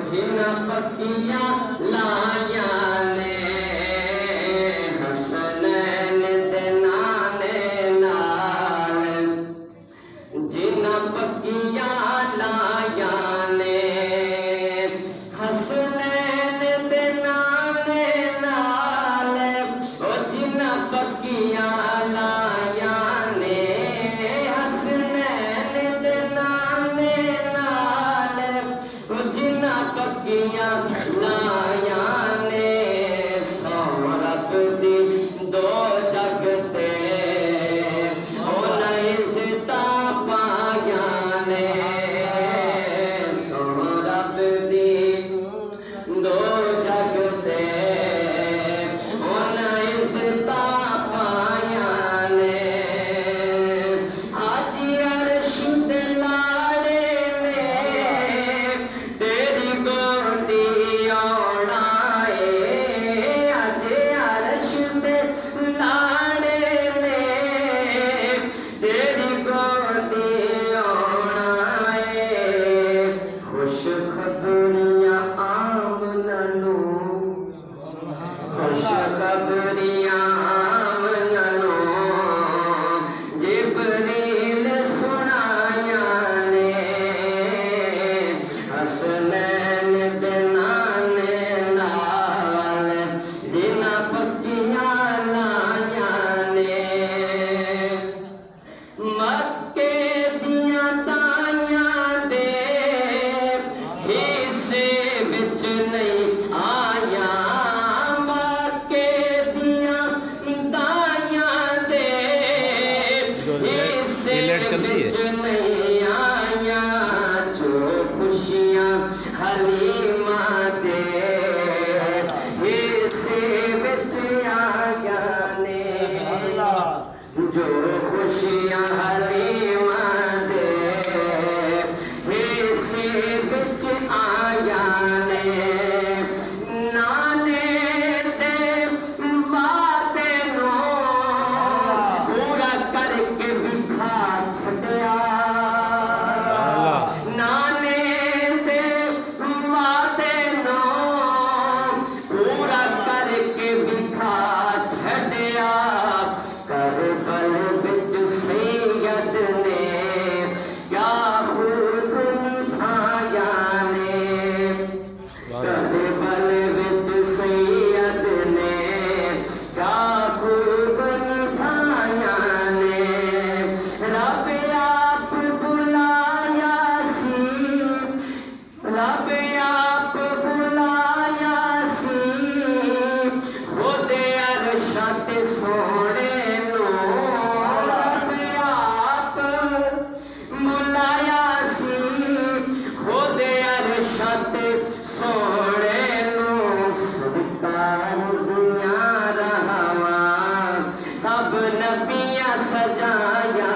जिन्ना पक्कियां लाया ने हसनैन दे नाने नाल जिन्ना पक्कियां लाया ने हसनैन दे नाने नाल ओ जिन्ना पक्कियां लाया ने हसनैन दे नाने नाल ओ जिन्ना पक्कियां लाया ने सौ रब दी दो जगते ओना इज़्ज़ता पाया ने सौ रब दी दो जगते ओना इज़्ज़ता पाया ने आज अर्श दे लाड़े ने तेरी गोदी औना ए आज अर्श दे लाड़े ने तेरी गोदी औना ए खुश खबरियां आमना नू खुश खबरियां आमना नू जिब्रील सुनाया ने हसनैन दे नाने नाल जिन्ना पक्कियां लाया ने मक्के दियां ताइयां दे हिस्से विच नहीं आया मक्के दियां ताइयां दे हिस्से विच नहीं आया जो खुशियां हलीमा दे हिस्से विच आया ने जो खुशियां हलीमा दे हिस्से विच आया ने नाने दे वादे नू पूरा करके विखा छड्या नाने दे वादे नू पूरा करके विखा छड्या करबल विच सैयद ने क्या खूब निभाया ने करबल विच सैयद ने क्या खूब निभाया ने रब आप बुलाया सी रब आप बुलाया सी ओदे अरशां ते सोहणे नू रब आप बुलाया सी ओदे अरशां ते सोहणे नू सरकार दुनिया रहवा सब नबियां सजाया